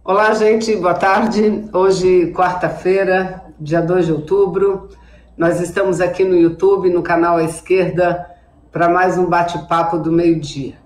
Olá, gente, boa tarde. Hoje, quarta-feira, dia 2 de outubro, nós estamos aqui no YouTube, no canal à esquerda, para mais um bate-papo do meio-dia.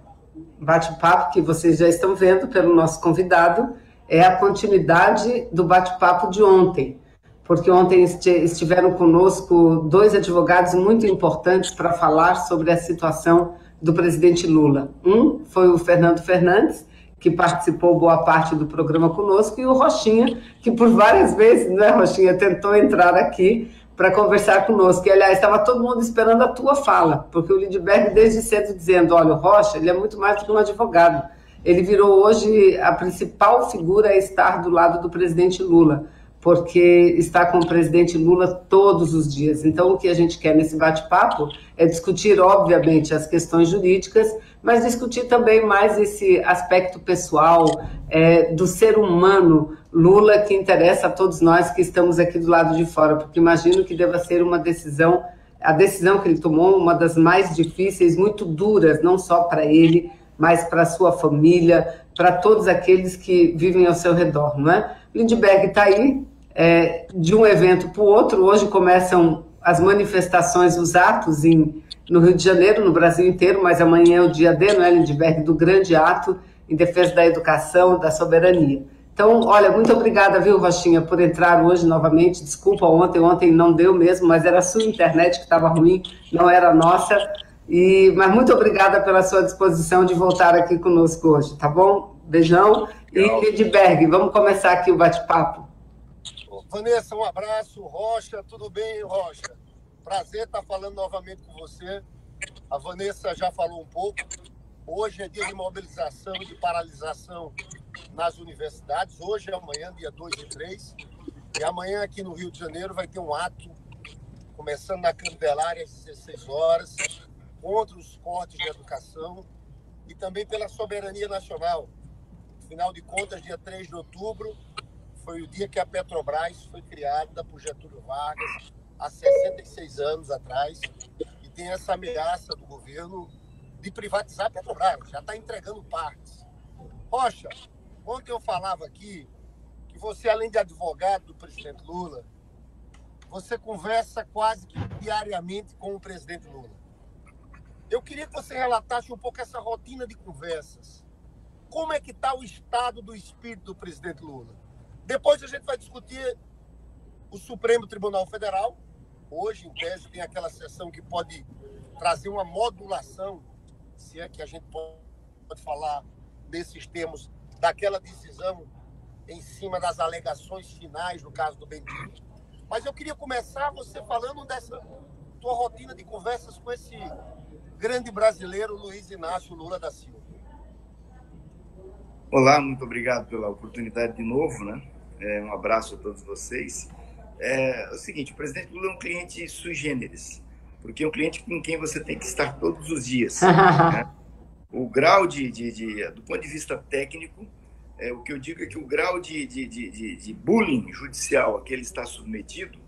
Bate-papo que vocês já estão vendo pelo nosso convidado, é a continuidade do bate-papo de ontem, porque ontem estiveram conosco dois advogados muito importantes para falar sobre a situação do presidente Lula. Um foi o Fernando Fernandes, que participou boa parte do programa conosco, e o Rochinha, que por várias vezes, né, Rochinha, tentou entrar aqui para conversar conosco. E, aliás, estava todo mundo esperando a tua fala, porque o Lindbergh desde cedo dizendo, olha, o Rocha, ele é muito mais do que um advogado. Ele virou hoje a principal figura a estar do lado do presidente Lula, porque está com o presidente Lula todos os dias. Então, o que a gente quer nesse bate-papo é discutir, obviamente, as questões jurídicas, mas discutir também mais esse aspecto pessoal do ser humano Lula, que interessa a todos nós que estamos aqui do lado de fora, porque imagino que deva ser uma decisão, a decisão que ele tomou, uma das mais difíceis, muito duras, não só para ele, mas para a sua família, para todos aqueles que vivem ao seu redor, não é? Lindbergh está aí, de um evento para o outro. Hoje começam as manifestações, os atos no Rio de Janeiro, no Brasil inteiro, mas amanhã é o dia D, não é, Lindbergh, do grande ato em defesa da educação, da soberania. Então, olha, muito obrigada, viu, Rochinha, por entrar hoje novamente. Desculpa ontem não deu mesmo, mas era a sua internet que estava ruim, não era a nossa. Mas muito obrigada pela sua disposição de voltar aqui conosco hoje, tá bom? Beijão. E Lindbergh, vamos começar aqui o bate-papo. Vanessa, um abraço. Rocha, tudo bem, Rocha? Prazer estar falando novamente com você. A Vanessa já falou um pouco. Hoje é dia de mobilização e de paralisação nas universidades. Hoje e amanhã, dia 2 e 3. E amanhã aqui no Rio de Janeiro vai ter um ato, começando na Candelária às 16 horas, contra os cortes de educação e também pela soberania nacional. Afinal de contas, dia 3 de outubro, foi o dia que a Petrobras foi criada por Getúlio Vargas, há 66 anos atrás, e tem essa ameaça do governo de privatizar a Petrobras, já está entregando partes. Rocha, ontem eu falava aqui que você, além de advogado do presidente Lula, você conversa quase que diariamente com o presidente Lula. Eu queria que você relatasse um pouco essa rotina de conversas. Como é que está o estado do espírito do presidente Lula? Depois a gente vai discutir o Supremo Tribunal Federal. Hoje, em tese, tem aquela sessão que pode trazer uma modulação, se é que a gente pode falar desses termos, daquela decisão em cima das alegações finais no caso do Benedito. Mas eu queria começar você falando dessa tua rotina de conversas com esse grande brasileiro, Luiz Inácio Lula da Silva. Olá, muito obrigado pela oportunidade de novo, né? Um abraço a todos vocês. É o seguinte, o presidente Lula é um cliente sui generis, porque é um cliente com quem você tem que estar todos os dias. Né? O grau do ponto de vista técnico, o que eu digo é que o grau de bullying judicial a que ele está submetido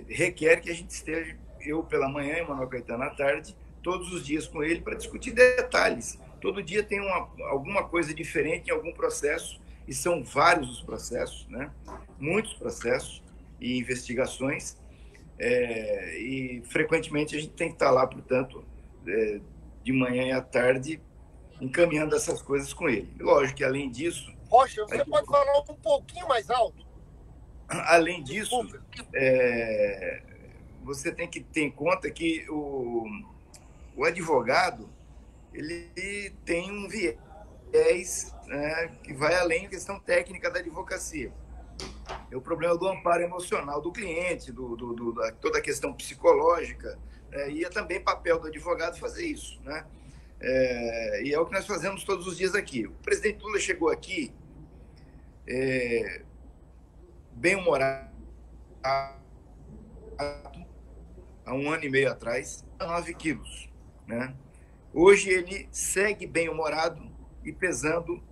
requer que a gente esteja, eu pela manhã e o Manuel Caetano à tarde, todos os dias com ele para discutir detalhes. Todo dia tem alguma coisa diferente em algum processo, e são vários os processos, né? Muitos processos e investigações, e frequentemente a gente tem que estar lá, portanto, de manhã e à tarde, encaminhando essas coisas com ele. Lógico que, além disso... Rocha, você pode falar um pouquinho mais alto? Além disso, você tem que ter em conta que o advogado ele tem um viés, né, que vai além da questão técnica da advocacia. É o problema do amparo emocional do cliente, toda a questão psicológica, e é também papel do advogado fazer isso, né? E é o que nós fazemos todos os dias aqui. O presidente Lula chegou aqui bem-humorado há 1 ano e meio atrás, 9 quilos, né? Hoje ele segue bem-humorado e pesando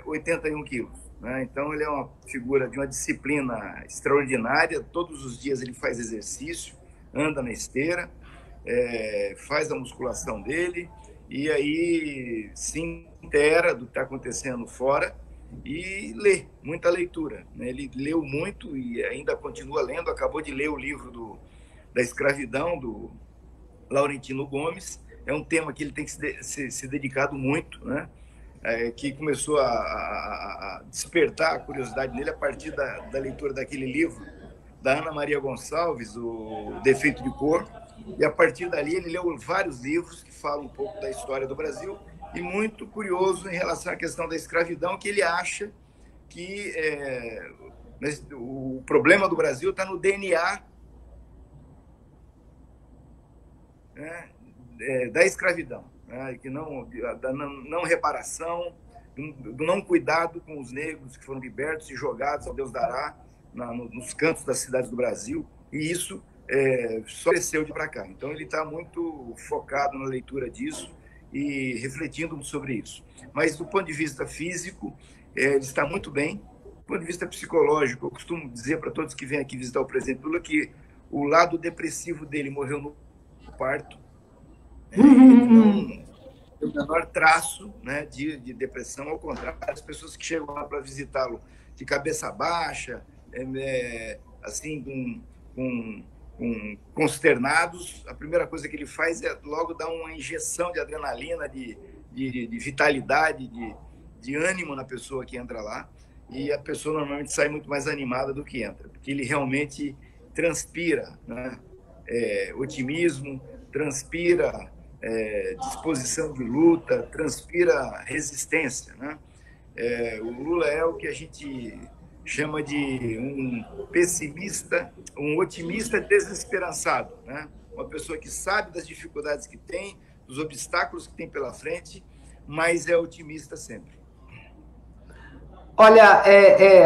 81 quilos. Né? Então ele é uma figura de uma disciplina extraordinária. Todos os dias ele faz exercício, anda na esteira, faz a musculação dele e aí se inteira do que está acontecendo fora e ler, muita leitura, né? Ele leu muito e ainda continua lendo, acabou de ler o livro da escravidão, do Laurentino Gomes. É um tema que ele tem que se dedicado muito, né? Que começou a despertar a curiosidade nele a partir da leitura daquele livro da Ana Maria Gonçalves, O Defeito de Cor, e a partir dali ele leu vários livros que falam um pouco da história do Brasil, e muito curioso em relação à questão da escravidão, que ele acha que o problema do Brasil está no DNA, né, da escravidão, né, que da não reparação, do não cuidado com os negros que foram libertos e jogados, a Deus dará, nos cantos das cidades do Brasil, e isso só cresceu de para cá. Então ele está muito focado na leitura disso e refletindo sobre isso. Mas do ponto de vista físico, ele está muito bem. Do ponto de vista psicológico, eu costumo dizer para todos que vêm aqui visitar o presidente Lula que o lado depressivo dele morreu no parto. Ele não tem o menor traço, né, de depressão, ao contrário, as pessoas que chegam lá para visitá-lo de cabeça baixa, assim, consternados, a primeira coisa que ele faz é logo dar uma injeção de adrenalina, de vitalidade, de ânimo na pessoa que entra lá, e a pessoa normalmente sai muito mais animada do que entra, porque ele realmente transpira, né, otimismo, transpira disposição de luta, transpira resistência, né? O Lula é o que a gente chama de um pessimista, um otimista desesperançado, né? Uma pessoa que sabe das dificuldades que tem, dos obstáculos que tem pela frente, mas é otimista sempre. Olha,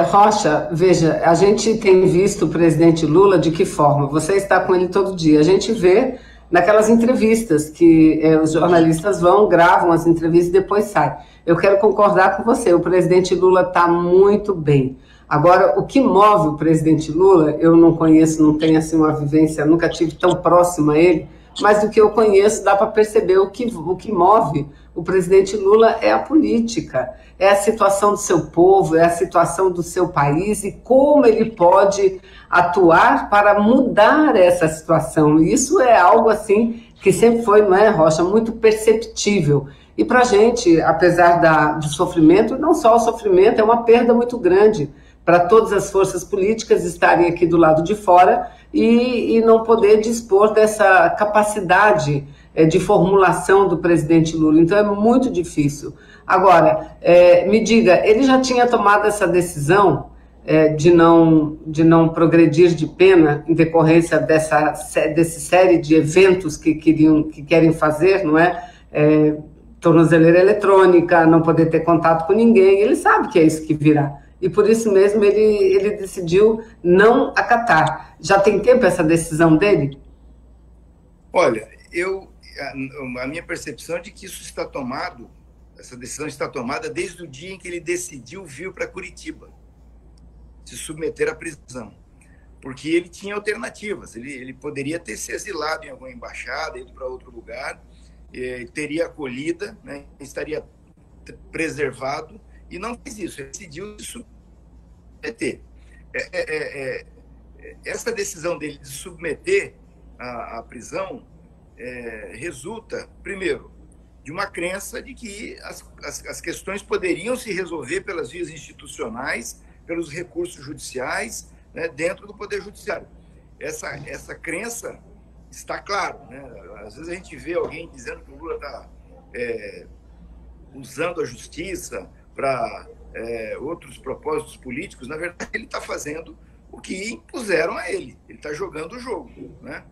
Rocha, veja, a gente tem visto o presidente Lula de que forma? Você está com ele todo dia. A gente vê naquelas entrevistas que os jornalistas gravam as entrevistas e depois saem. Eu quero concordar com você, o presidente Lula está muito bem. Agora, o que move o presidente Lula, eu não conheço, não tenho assim uma vivência, nunca tive tão próximo a ele, mas do que eu conheço dá para perceber o que move o presidente Lula é a política, é a situação do seu povo, é a situação do seu país e como ele pode atuar para mudar essa situação. Isso é algo assim que sempre foi, não é, Rocha, muito perceptível. E para a gente, apesar do sofrimento, não só o sofrimento, é uma perda muito grande para todas as forças políticas estarem aqui do lado de fora e não poder dispor dessa capacidade de formulação do presidente Lula. Então é muito difícil. Agora, me diga, ele já tinha tomado essa decisão de não progredir de pena em decorrência dessa série de eventos que querem fazer, não é? Tornozeleira eletrônica, não poder ter contato com ninguém, ele sabe que é isso que virá. E por isso mesmo ele decidiu não acatar. Já tem tempo essa decisão dele? Olha, a minha percepção é de que essa decisão está tomada desde o dia em que ele decidiu vir para Curitiba, se submeter à prisão. Porque ele tinha alternativas, ele poderia ter se exilado em alguma embaixada, ido para outro lugar, teria acolhida, né, estaria preservado, e não fez isso, ele decidiu se submeter. Essa decisão dele de submeter à prisão resulta, primeiro, de uma crença de que as questões poderiam se resolver pelas vias institucionais, pelos recursos judiciais, né, dentro do Poder Judiciário. Essa crença está claro, né? Às vezes a gente vê alguém dizendo que o Lula está usando a justiça para outros propósitos políticos. Na verdade, ele está fazendo o que impuseram a ele. Ele está jogando o jogo, né?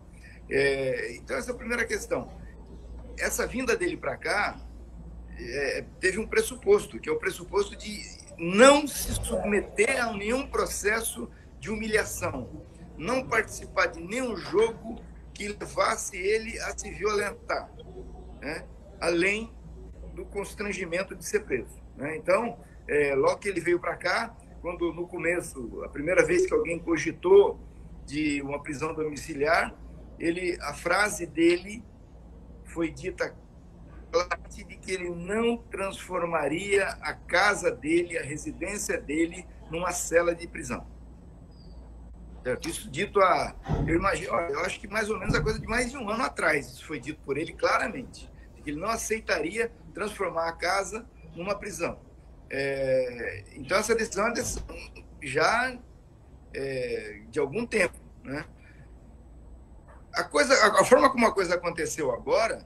Então, essa é a primeira questão. Essa vinda dele para cá teve um pressuposto, que é o pressuposto de não se submeter a nenhum processo de humilhação, não participar de nenhum jogo que levasse ele a se violentar, né? Além do constrangimento de ser preso, né? Então, logo que ele veio para cá, quando no começo, a primeira vez que alguém cogitou de uma prisão domiciliar, a frase dele foi dita de que ele não transformaria a casa dele, a residência dele, numa cela de prisão. Certo? Isso dito eu imagino, eu acho que mais ou menos a coisa de mais de um ano atrás, isso foi dito por ele claramente, de que ele não aceitaria transformar a casa numa prisão. Então, essa decisão é uma decisão já de algum tempo, né? A forma como a coisa aconteceu agora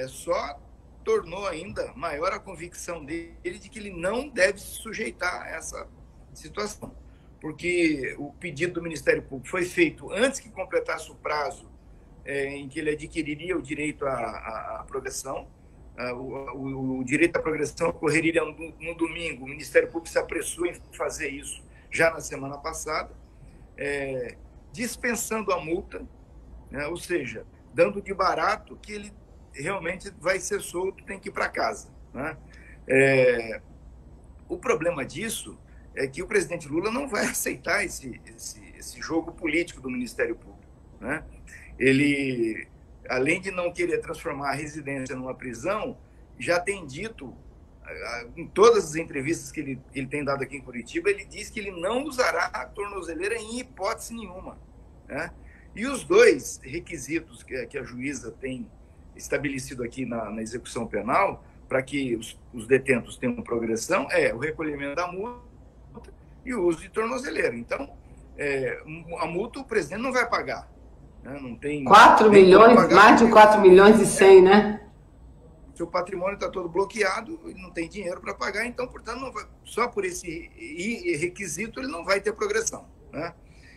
só tornou ainda maior a convicção dele de que ele não deve se sujeitar a essa situação, porque o pedido do Ministério Público foi feito antes que completasse o prazo em que ele adquiriria o direito à progressão. O direito à progressão ocorreria no domingo. O Ministério Público se apressou em fazer isso já na semana passada, dispensando a multa, né? Ou seja, dando de barato que ele realmente vai ser solto, tem que ir para casa, né? O problema disso é que o presidente Lula não vai aceitar esse jogo político do Ministério Público, né? Ele, além de não querer transformar a residência numa prisão, já tem dito, em todas as entrevistas que ele tem dado aqui em Curitiba, ele diz que ele não usará a tornozeleira em hipótese nenhuma, né? E os dois requisitos que a juíza tem estabelecido aqui na execução penal, para que os detentos tenham progressão, o recolhimento da multa e o uso de tornozeleira. Então, a multa o presidente não vai pagar, né? Não tem 4 milhões, mais de 4 milhões e 100, né? Seu patrimônio está todo bloqueado, ele não tem dinheiro para pagar, então, portanto, não vai, só por esse requisito ele não vai ter progressão, né?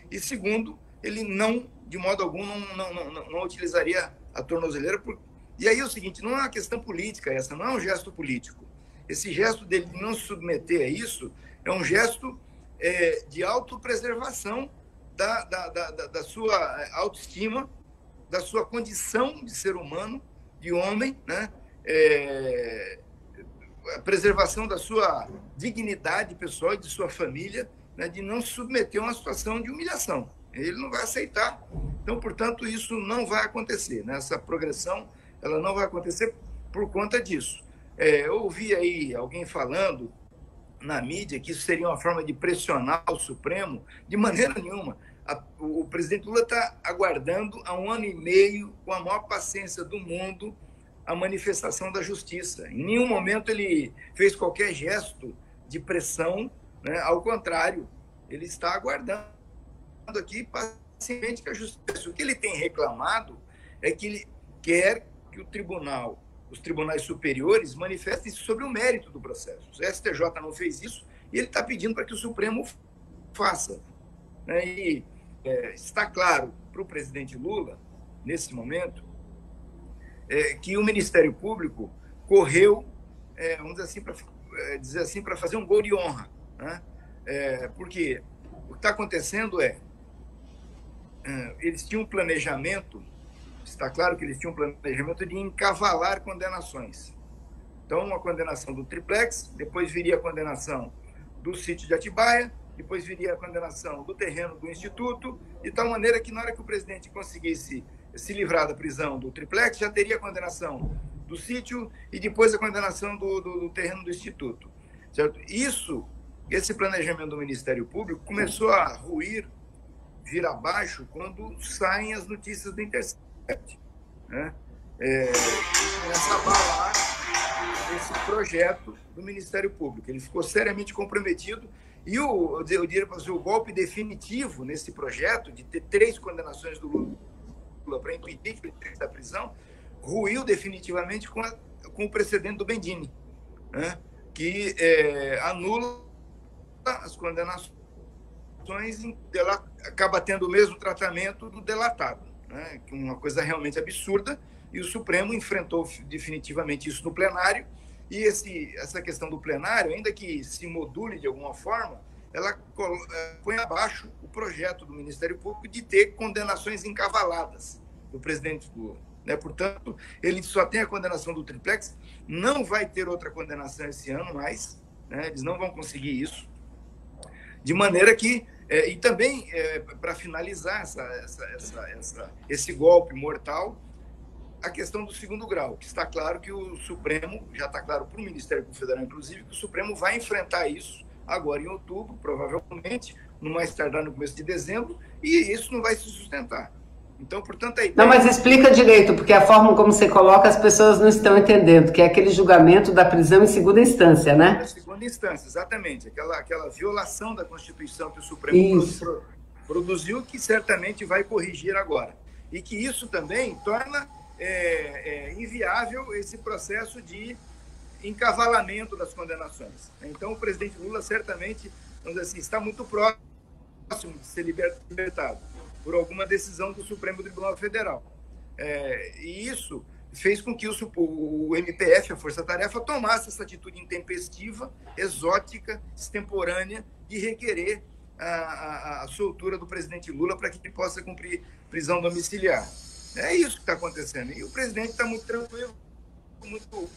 E segundo, ele não, de modo algum, não utilizaria a tornozeleira. E aí é o seguinte, não é uma questão política essa, não é um gesto político. Esse gesto dele de não se submeter a isso é um gesto de autopreservação da sua autoestima, da sua condição de ser humano, de homem, né? A preservação da sua dignidade pessoal e de sua família, né? De não se submeter a uma situação de humilhação. Ele não vai aceitar. Então, portanto, isso não vai acontecer, né? Essa progressão ela não vai acontecer por conta disso. Eu ouvi aí alguém falando na mídia que isso seria uma forma de pressionar o Supremo. De maneira nenhuma. O presidente Lula está aguardando há 1 ano e meio, com a maior paciência do mundo, a manifestação da justiça. Em nenhum momento ele fez qualquer gesto de pressão, né? Ao contrário, ele está aguardando aqui pacientemente que a justiça. O que ele tem reclamado é que ele quer que os tribunais superiores manifestem sobre o mérito do processo. O STJ não fez isso e ele está pedindo para que o Supremo faça, né? E está claro para o presidente Lula, nesse momento, que o Ministério Público correu, vamos dizer assim, para fazer um gol de honra, né? Porque o que está acontecendo eles tinham um planejamento, está claro que eles tinham um planejamento de encavalar condenações. Então, uma condenação do triplex, depois viria a condenação do sítio de Atibaia, depois viria a condenação do terreno do Instituto, de tal maneira que, na hora que o presidente conseguisse se livrar da prisão do triplex, já teria a condenação do sítio e depois a condenação do terreno do Instituto. Certo? Esse planejamento do Ministério Público começou a ruir, vir abaixo, quando saem as notícias do Intercept, né? Começa a abalar esse projeto do Ministério Público. Ele ficou seriamente comprometido e eu diria para você, o golpe definitivo nesse projeto, de ter 3 condenações do Lula para impedir que ele saia da prisão, ruiu definitivamente com o precedente do Bendini, né? Que anula as condenações, ela acaba tendo o mesmo tratamento do delatado, né? Que é uma coisa realmente absurda, e o Supremo enfrentou definitivamente isso no plenário, e essa questão do plenário, ainda que se module de alguma forma, ela põe abaixo o projeto do Ministério Público de ter condenações encavaladas do presidente Lula, né? Portanto, ele só tem a condenação do triplex, não vai ter outra condenação esse ano mais, né? Eles não vão conseguir isso, de maneira que, e também, para finalizar esse golpe mortal, a questão do segundo grau, que está claro que o Supremo, já está claro para o Ministério Público Federal, inclusive, que o Supremo vai enfrentar isso agora em outubro, provavelmente, no mais tardar no começo de dezembro, e isso não vai se sustentar. Então, portanto, a ideia... Não, mas explica direito, porque a forma como você coloca, as pessoas não estão entendendo, que é aquele julgamento da prisão em segunda instância, né? Na segunda instância, exatamente. Aquela violação da Constituição que o Supremo produziu, que certamente vai corrigir agora. E que isso também torna inviável esse processo de encavalamento das condenações. Então, o presidente Lula certamente, vamos dizer assim, está muito próximo de ser libertado por alguma decisão do Supremo Tribunal Federal. E isso fez com que o MPF, a Força Tarefa, tomasse essa atitude intempestiva, exótica, extemporânea, de requerer a soltura do presidente Lula para que ele possa cumprir prisão domiciliar. É isso que está acontecendo. E o presidente está muito tranquilo, muito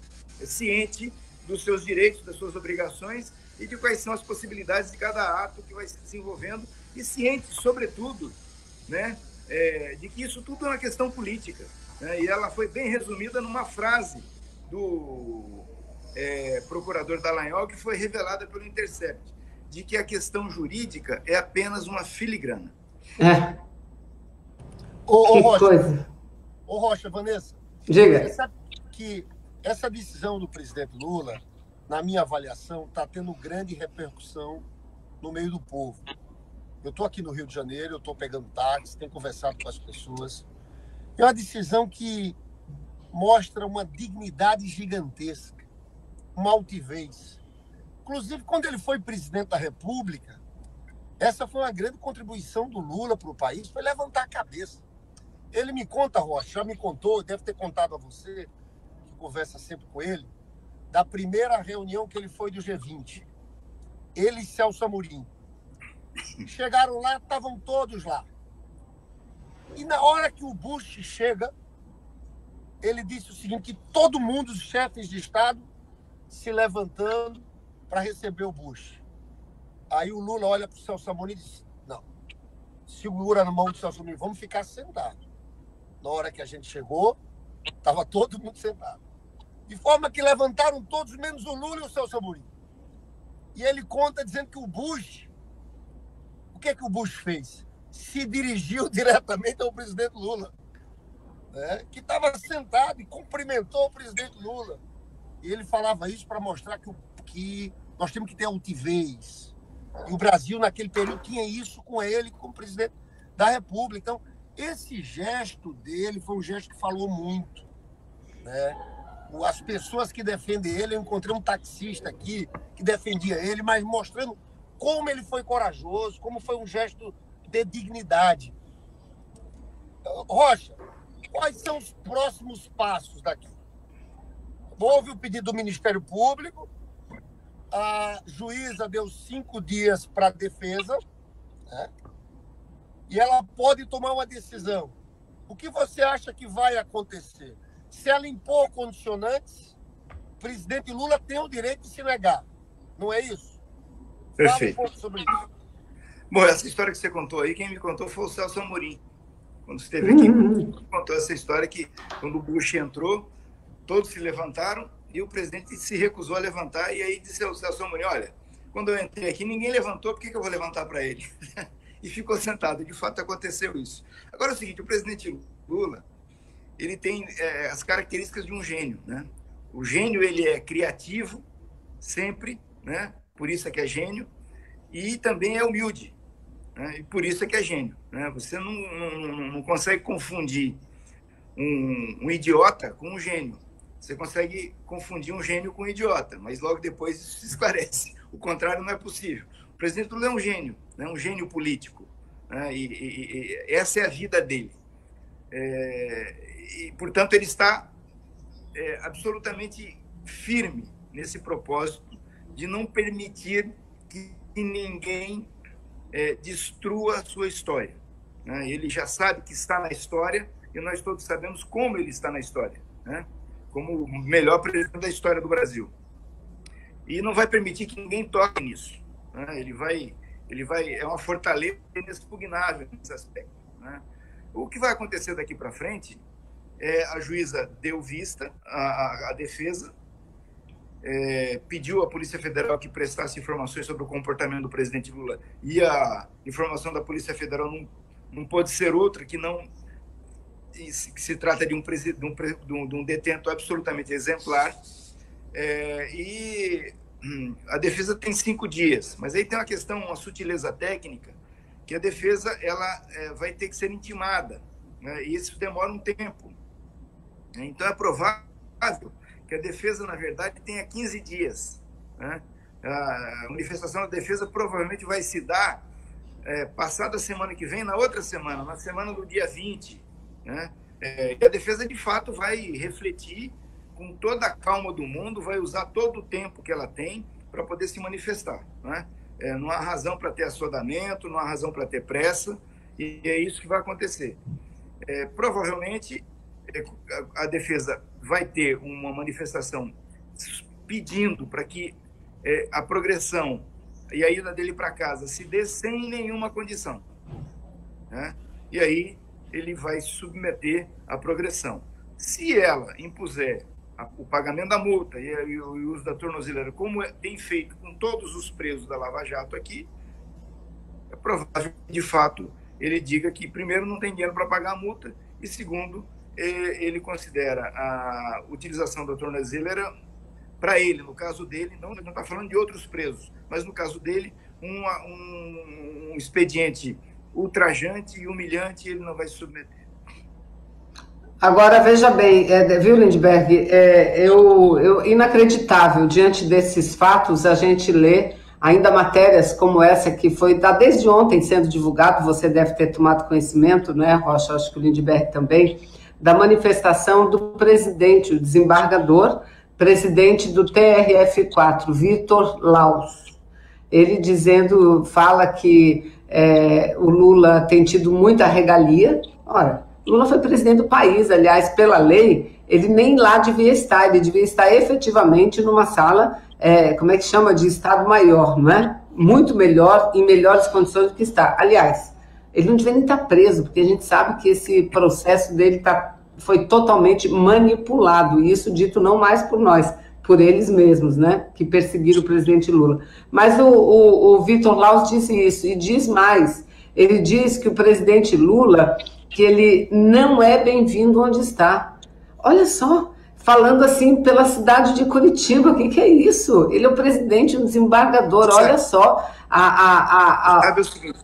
ciente dos seus direitos, das suas obrigações e de quais são as possibilidades de cada ato que vai se desenvolvendo e ciente, sobretudo, né, de que isso tudo é uma questão política. Né, e ela foi bem resumida numa frase do procurador Dallagnol, que foi revelada pelo Intercept, de que a questão jurídica é apenas uma filigrana. Ô Rocha, Vanessa, diga. você sabe que essa decisão do presidente Lula, na minha avaliação, está tendo grande repercussão no meio do povo. Eu estou aqui no Rio de Janeiro, eu estou pegando táxi, tenho conversado com as pessoas. É uma decisão que mostra uma dignidade gigantesca, uma altivez. Inclusive, quando ele foi presidente da República, essa foi uma grande contribuição do Lula para o país, foi levantar a cabeça. Ele me conta, Rocha, já me contou, deve ter contado a você, que conversa sempre com ele, da primeira reunião que ele foi do G20. Ele e Celso Amorim. Chegaram lá, estavam todos lá. E na hora que o Bush chega, ele disse o seguinte, que todo mundo, os chefes de Estado, se levantando para receber o Bush. Aí o Lula olha para o Celso Amorim e diz, não, segura na mão do Celso Amorim, vamos ficar sentados. Na hora que a gente chegou, estava todo mundo sentado. De forma que levantaram todos, menos o Lula e o Celso Amorim. E ele conta dizendo que o Bush, o que o Bush fez? Se dirigiu diretamente ao presidente Lula, né? Que estava sentado e cumprimentou o presidente Lula. E ele falava isso para mostrar que nós temos que ter altivez. E o Brasil, naquele período, tinha isso com ele, como presidente da República. Então, esse gesto dele foi um gesto que falou muito, né? As pessoas que defendem ele, eu encontrei um taxista aqui que defendia ele, mas mostrando como ele foi corajoso, como foi um gesto de dignidade. Rocha, quais são os próximos passos daqui? Houve o pedido do Ministério Público, a juíza deu 5 dias para a defesa, né? E ela pode tomar uma decisão. O que você acha que vai acontecer? Se ela impor condicionantes, o presidente Lula tem o direito de se negar. Não é isso? Perfeito. Fala um pouco sobre isso. Bom, essa história que você contou aí, quem me contou foi o Celso Amorim. Quando esteve aqui, contou essa história que, quando o Bush entrou, todos se levantaram e o presidente se recusou a levantar. E aí disse ao Celso Amorim, olha, quando eu entrei aqui, ninguém levantou, por que eu vou levantar para ele? E ficou sentado. De fato, aconteceu isso. Agora é o seguinte, o presidente Lula, ele tem as características de um gênio, né? O gênio, ele é criativo, sempre, né? Por isso é que é gênio, e também é humilde, né? E por isso é que é gênio, né? Você não consegue confundir um idiota com um gênio. Você consegue confundir um gênio com um idiota, mas logo depois isso se esclarece. O contrário não é possível. O presidente Lula é um gênio, né? Um gênio político, né? E essa é a vida dele. E, portanto, ele está absolutamente firme nesse propósito de não permitir que ninguém destrua a sua história, né? Ele já sabe que está na história e nós todos sabemos como ele está na história, né? Como o melhor presidente da história do Brasil. E não vai permitir que ninguém toque nisso, né? Ele vai é uma fortaleza inexpugnável nesse aspecto, né? O que vai acontecer daqui para frente a juíza deu vista à defesa, pediu à Polícia Federal que prestasse informações sobre o comportamento do presidente Lula, e a informação da Polícia Federal não pode ser outra que não que se trata de um detento absolutamente exemplar, e a defesa tem 5 dias, mas aí tem uma questão, uma sutileza técnica, que a defesa ela vai ter que ser intimada, né? E isso demora um tempo. Então é provável que a defesa, na verdade, tenha 15 dias, né? A manifestação da defesa provavelmente vai se dar passada a semana que vem, na outra semana, na semana do dia 20, né? E a defesa, de fato, vai refletir com toda a calma do mundo, vai usar todo o tempo que ela tem para poder se manifestar, né? Não há razão para ter assodamento, não há razão para ter pressa, e é isso que vai acontecer. Provavelmente, a defesa vai ter uma manifestação pedindo para que a progressão e a ida dele para casa se dê sem nenhuma condição, né? E aí ele vai submeter a progressão. Se ela impuser o pagamento da multa e o uso da tornozeleira, como tem feito com todos os presos da Lava Jato aqui, é provável que, de fato, ele diga que, primeiro, não tem dinheiro para pagar a multa, e, segundo, ele considera a utilização da tornozeleira, para ele, no caso dele, não está falando de outros presos, mas no caso dele, um expediente ultrajante e humilhante, ele não vai se submeter. Agora, veja bem, viu, Lindbergh, inacreditável, diante desses fatos, a gente lê ainda matérias como essa que foi, está desde ontem sendo divulgado, você deve ter tomado conhecimento, né, Rocha, acho que o Lindbergh também, da manifestação do presidente, o desembargador, presidente do TRF4, Vitor Laus. Ele fala que o Lula tem tido muita regalia. Ora, Lula foi presidente do país, aliás, pela lei, ele nem lá devia estar, ele devia estar efetivamente numa sala, como é que chama, de Estado-Maior, não é? Muito melhor, em melhores condições do que está. Aliás, ele não devia nem estar preso, porque a gente sabe que esse processo dele foi totalmente manipulado, e isso dito não mais por nós, por eles mesmos, né, que perseguiram o presidente Lula. Mas o Vitor Laus disse isso, e diz mais, ele diz que o presidente Lula, que ele não é bem-vindo onde está. Olha só, falando assim pela cidade de Curitiba, o que é isso? Ele é o presidente, um desembargador, olha só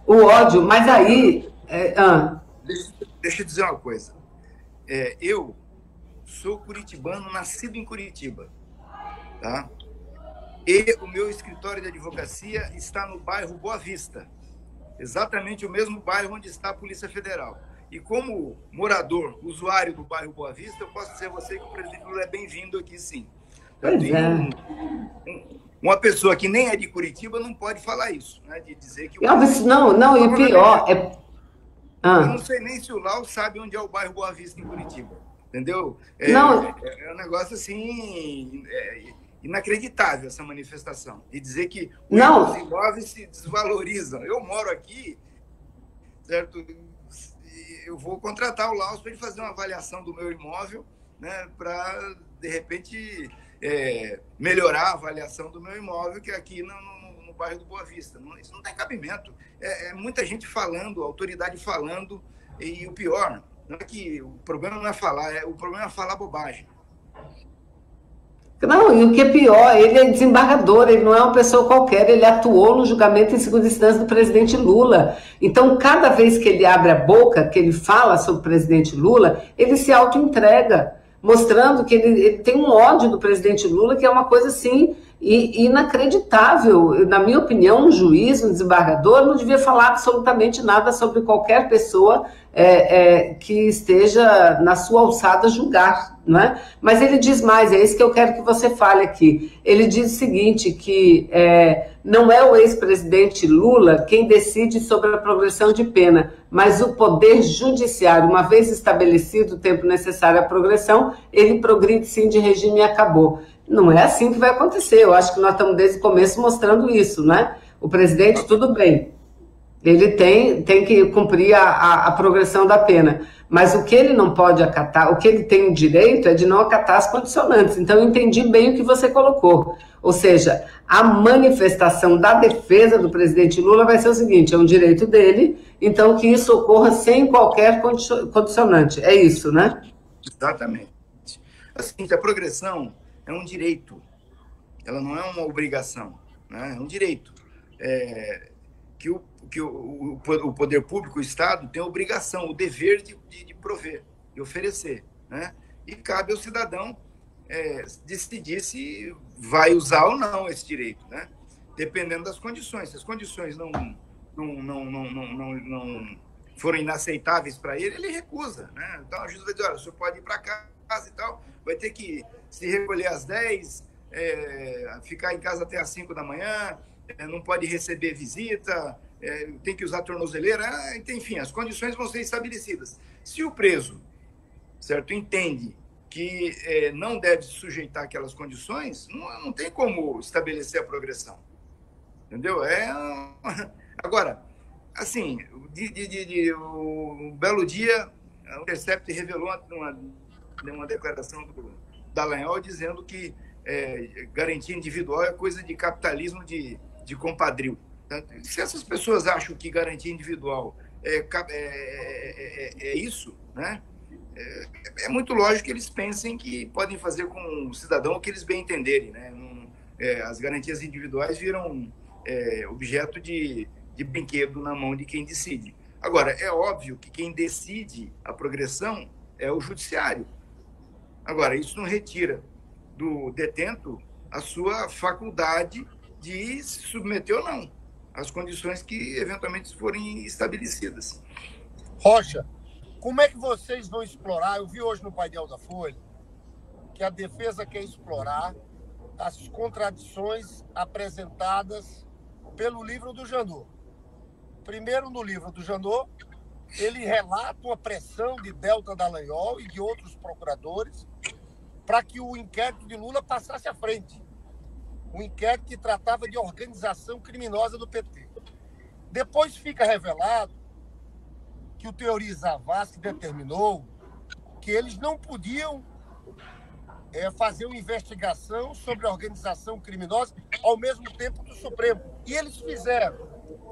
o ódio, mas aí... Deixa eu dizer uma coisa. Eu sou curitibano, nascido em Curitiba, tá? E o meu escritório de advocacia está no bairro Boa Vista, exatamente o mesmo bairro onde está a Polícia Federal. E como morador, usuário do bairro Boa Vista, eu posso dizer a você que o presidente Lula é bem-vindo aqui, sim. Uma pessoa que nem é de Curitiba não pode falar isso, né? De dizer que... Não, e pior... Eu não sei nem se o Lau sabe onde é o bairro Boa Vista em Curitiba, entendeu? É um negócio assim... inacreditável essa manifestação. De dizer que os imóveis se desvalorizam. Eu moro aqui, certo? Eu vou contratar o Laus para ele fazer uma avaliação do meu imóvel, né, para, de repente, melhorar a avaliação do meu imóvel, que é aqui no bairro do Boa Vista. Isso não tem cabimento. Muita gente falando, autoridade falando, e o pior, não é que o problema não é falar, o problema é falar bobagem. Não, e o que é pior, ele é desembargador, ele não é uma pessoa qualquer, ele atuou no julgamento em segunda instância do presidente Lula. Então, cada vez que ele abre a boca, que ele fala sobre o presidente Lula, ele se auto-entrega, mostrando que ele tem um ódio do presidente Lula, que é uma coisa assim inacreditável. Na minha opinião, um juiz, um desembargador, não devia falar absolutamente nada sobre qualquer pessoa que esteja na sua alçada julgar, não é? Mas ele diz mais, é isso que eu quero que você fale aqui. Ele diz o seguinte, que não é o ex-presidente Lula quem decide sobre a progressão de pena, mas o Poder Judiciário, uma vez estabelecido o tempo necessário à progressão, ele progride sim de regime e acabou. Não é assim que vai acontecer, eu acho que nós estamos desde o começo mostrando isso, né? O presidente, tudo bem, ele tem que cumprir a progressão da pena, Mas o que ele não pode acatar, o que ele tem o direito é de não acatar as condicionantes. Então, eu entendi bem o que você colocou. Ou seja, a manifestação da defesa do presidente Lula vai ser o seguinte, é um direito dele, então que isso ocorra sem qualquer condicionante. É isso, né? Exatamente. Assim, a progressão é um direito, ela não é uma obrigação, né? É um direito. Que o poder público, o Estado, tem a obrigação, o dever de prover, de oferecer, né? E cabe ao cidadão decidir se vai usar ou não esse direito, né? Dependendo das condições. Se as condições não forem inaceitáveis para ele, ele recusa, né? Então a justiça vai dizer, olha, o senhor pode ir para casa e tal, vai ter que se recolher às 10, ficar em casa até às 5 da manhã, não pode receber visita, tem que usar tornozeleira, enfim, as condições vão ser estabelecidas. Se o preso, certo, entende que não deve se sujeitar àquelas condições, não tem como estabelecer a progressão. Entendeu? Agora, assim, um belo dia, o Intercept revelou uma declaração do Dallagnol dizendo que garantia individual é coisa de capitalismo de compadrio. Se essas pessoas acham que garantia individual é isso, né? É muito lógico que eles pensem que podem fazer com o cidadão o que eles bem entenderem, né? As garantias individuais viram objeto de brinquedo na mão de quem decide. Agora, é óbvio que quem decide a progressão é o judiciário. Agora, isso não retira do detento a sua faculdade de se submeter ou não às condições que eventualmente forem estabelecidas. Rocha, como é que vocês vão explorar? Eu vi hoje no painel da Folha que a defesa quer explorar as contradições apresentadas pelo livro do Janot. Primeiro, no livro do Janot, ele relata uma pressão de Deltan Dallagnol e de outros procuradores para que o inquérito de Lula passasse à frente. Um inquérito que tratava de organização criminosa do PT. Depois fica revelado que o Teori Zavascki determinou que eles não podiam fazer uma investigação sobre a organização criminosa ao mesmo tempo do Supremo. E eles fizeram.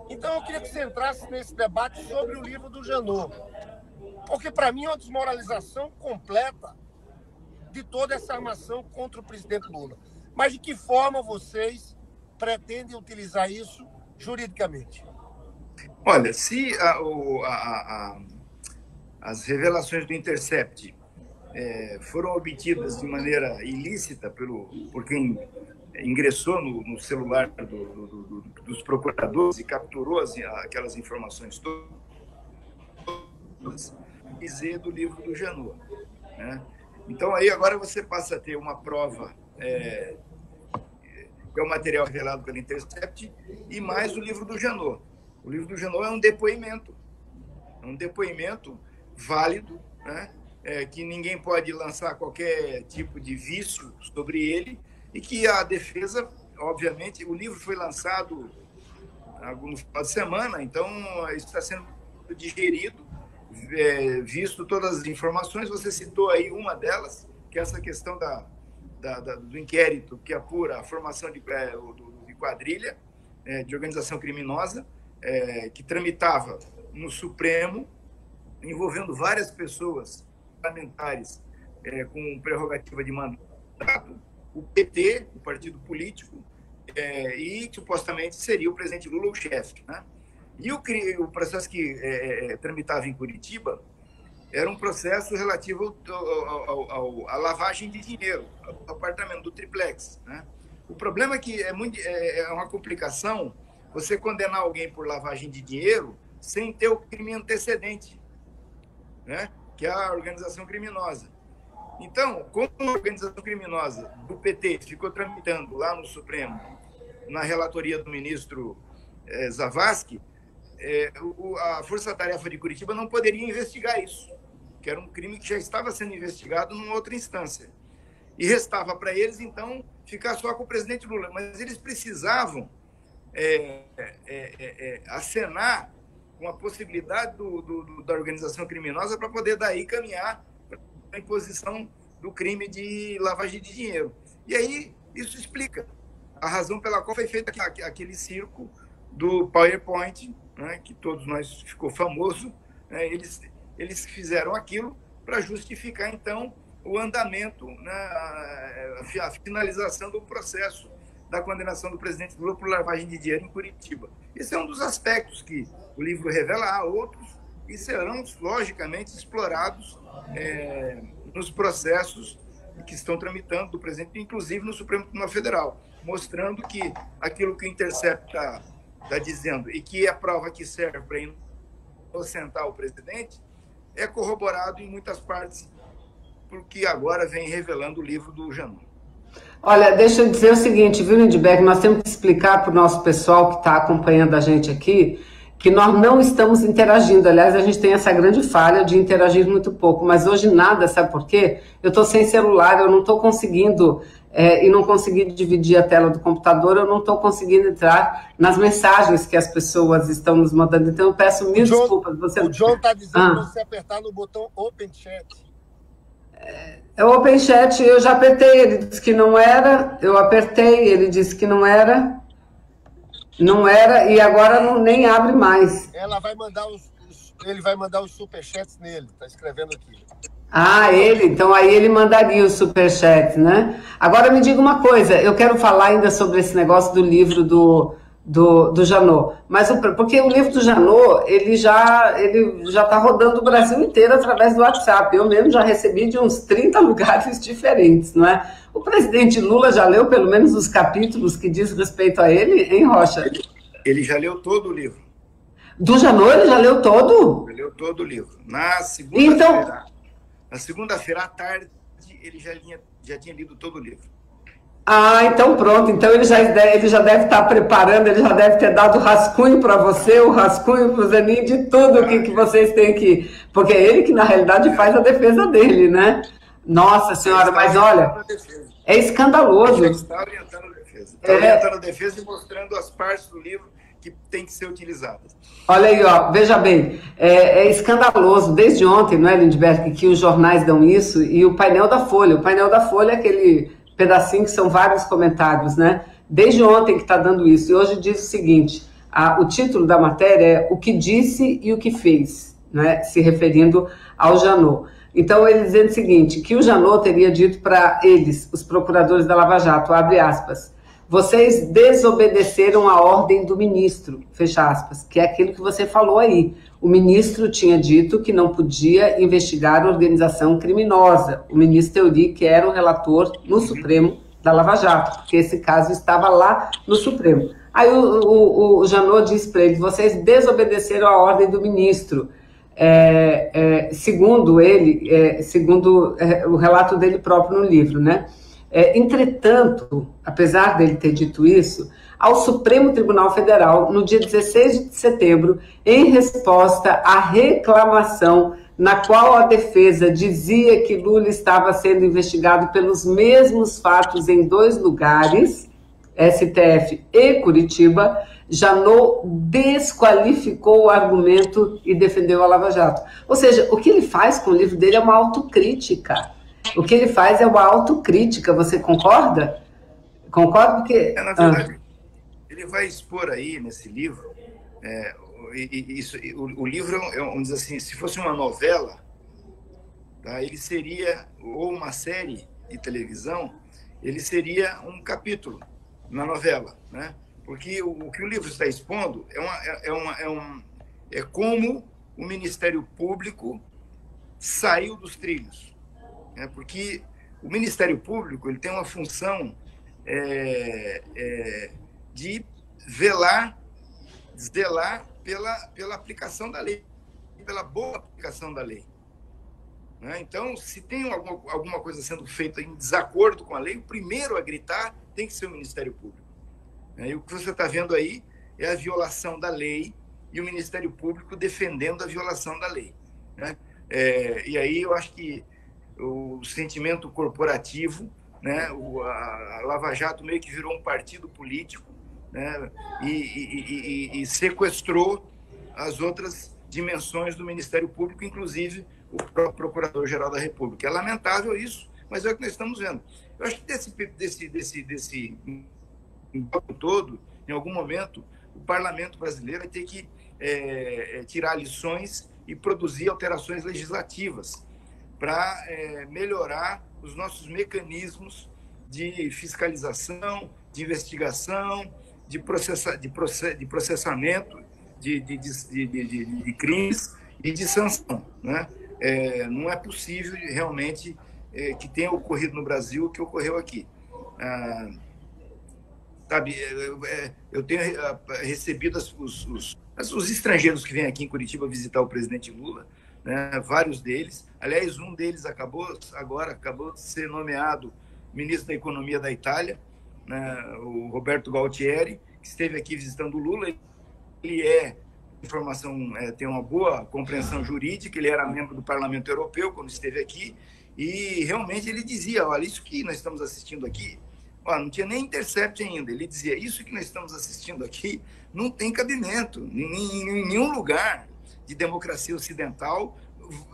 Então eu queria que você entrasse nesse debate sobre o livro do Janot. Porque, para mim, é uma desmoralização completa de toda essa armação contra o presidente Lula. Mas de que forma vocês pretendem utilizar isso juridicamente? Olha, se as revelações do Intercept foram obtidas de maneira ilícita por quem ingressou no celular dos procuradores e capturou aquelas informações todas, dizer do livro do Janot, né? Então, aí agora você passa a ter uma prova, que é o material revelado pelo Intercept, e mais o livro do Janot. O livro do Janot é um depoimento válido, né? Que ninguém pode lançar qualquer tipo de vício sobre ele, e que a defesa, obviamente, o livro foi lançado no final de semana, então isso está sendo digerido, visto todas as informações. Você citou aí uma delas, que é essa questão do inquérito que apura a formação de quadrilha, de organização criminosa, que tramitava no Supremo, envolvendo várias pessoas parlamentares com prerrogativa de mandato, o PT, o partido político, e supostamente seria o presidente Lula o chefe, né? E o processo que tramitava em Curitiba era um processo relativo à lavagem de dinheiro, ao apartamento do triplex, né? O problema é que é uma complicação você condenar alguém por lavagem de dinheiro sem ter o crime antecedente, né? Que é a organização criminosa. Então, como a organização criminosa do PT ficou tramitando lá no Supremo, na relatoria do ministro Zavascki, a Força Tarefa de Curitiba não poderia investigar isso, que era um crime que já estava sendo investigado numa outra instância. E restava para eles, então, ficar só com o presidente Lula. Mas eles precisavam acenar com a possibilidade da organização criminosa para poder daí caminhar para a imposição do crime de lavagem de dinheiro. E aí isso explica a razão pela qual foi feito aquele circo do PowerPoint, né, que todos nós ficou famoso. Né, eles fizeram aquilo para justificar, então, o andamento, né, a finalização do processo da condenação do presidente Lula por lavagem de dinheiro em Curitiba. Esse é um dos aspectos que o livro revela. Há outros e serão, logicamente, explorados nos processos que estão tramitando do presidente, inclusive no Supremo Tribunal Federal, mostrando que aquilo que o Intercept está dizendo e que é a prova que serve para inocentar o presidente é corroborado em muitas partes, porque agora vem revelando o livro do Janot. Olha, deixa eu dizer o seguinte, viu, Lindbergh, nós temos que explicar para o nosso pessoal que está acompanhando a gente aqui que nós não estamos interagindo. Aliás, a gente tem essa grande falha de interagir muito pouco, mas hoje nada, sabe por quê? Eu estou sem celular, eu não estou conseguindo, e não consegui dividir a tela do computador, eu não estou conseguindo entrar nas mensagens que as pessoas estão nos mandando, então eu peço mil desculpas. O John está dizendo para você apertar no botão Open Chat. O Open Chat eu já apertei, ele disse que não era, eu apertei, ele disse que não era, e agora nem abre mais. Ela vai mandar ele vai mandar os superchats nele, tá escrevendo aqui. Ah, então aí ele mandaria o superchat, né? Agora me diga uma coisa, eu quero falar ainda sobre esse negócio do livro do Janot, mas porque o livro do Janot, ele já está rodando o Brasil inteiro através do WhatsApp. Eu mesmo já recebi de uns 30 lugares diferentes, não é? O presidente Lula já leu pelo menos os capítulos que diz respeito a ele, hein, Rocha? Ele já leu todo o livro. Do Janot ele já leu todo? Ele leu todo o livro. Na segunda-feira à tarde, ele já tinha lido todo o livro. Ah, então pronto. Então ele já deve estar preparando, ele já deve ter dado rascunho para você, o rascunho para o Zanin, de tudo que vocês têm que... Porque é ele que, na realidade, faz a defesa dele, né? Nossa Senhora, mas olha, é escandaloso. Ele está orientando a defesa. Está orientando a defesa e mostrando as partes do livro que tem que ser utilizadas. Olha aí, ó, veja bem, é escandaloso, desde ontem, não é, Lindbergh, que os jornais dão isso, e o painel da Folha. O painel da Folha é aquele pedacinho que são vários comentários, né? Desde ontem que está dando isso. E hoje diz o seguinte, o título da matéria é O que disse e o que fez, né? Se referindo ao Janot. Então, ele dizendo o seguinte, que o Janot teria dito para eles, os procuradores da Lava Jato, abre aspas, vocês desobedeceram a ordem do ministro, fecha aspas, que é aquilo que você falou aí. O ministro tinha dito que não podia investigar organização criminosa. O ministro Teori, que era o relator no Supremo da Lava Jato, porque esse caso estava lá no Supremo. Aí o Janot disse para eles, vocês desobedeceram a ordem do ministro. Segundo ele, segundo o relato dele próprio no livro, né? Entretanto, apesar dele ter dito isso, ao Supremo Tribunal Federal, no dia 16 de setembro, em resposta à reclamação na qual a defesa dizia que Lula estava sendo investigado pelos mesmos fatos em 2 lugares, STF e Curitiba, Janot desqualificou o argumento e defendeu a Lava Jato. Ou seja, o que ele faz com o livro dele é uma autocrítica. O que ele faz é uma autocrítica, você concorda? Concordo porque... Na verdade, ele vai expor aí nesse livro, o livro, vamos dizer assim, se fosse uma novela, tá, ele seria, ou uma série de televisão, ele seria um capítulo na novela, né? Porque o que o livro está expondo é como o Ministério Público saiu dos trilhos. Porque o Ministério Público ele tem uma função de zelar pela aplicação da lei, pela boa aplicação da lei. Então, se tem alguma coisa sendo feita em desacordo com a lei, o primeiro a gritar tem que ser o Ministério Público. E o que você está vendo aí é a violação da lei e o Ministério Público defendendo a violação da lei. E aí eu acho que o sentimento corporativo, né? A Lava Jato meio que virou um partido político, né? E sequestrou as outras dimensões do Ministério Público, inclusive o próprio Procurador-Geral da República. É lamentável isso, mas é o que nós estamos vendo. Eu acho que desse todo, em algum momento, o parlamento brasileiro vai ter que tirar lições e produzir alterações legislativas para melhorar os nossos mecanismos de fiscalização, de investigação, de processamento de crimes e de sanção, né? Não é possível realmente que tenha ocorrido no Brasil o que ocorreu aqui. Sabe, eu tenho recebido os estrangeiros que vêm aqui em Curitiba visitar o presidente Lula, né, vários deles. Aliás, um deles acabou de ser nomeado ministro da Economia da Itália, né, o Roberto Gualtieri, que esteve aqui visitando o Lula. Ele tem uma boa compreensão jurídica, ele era membro do Parlamento Europeu quando esteve aqui, e realmente ele dizia, olha, isso que nós estamos assistindo aqui, não tinha nem Intercept ainda, ele dizia, isso que nós estamos assistindo aqui não tem cabimento, em nenhum lugar de democracia ocidental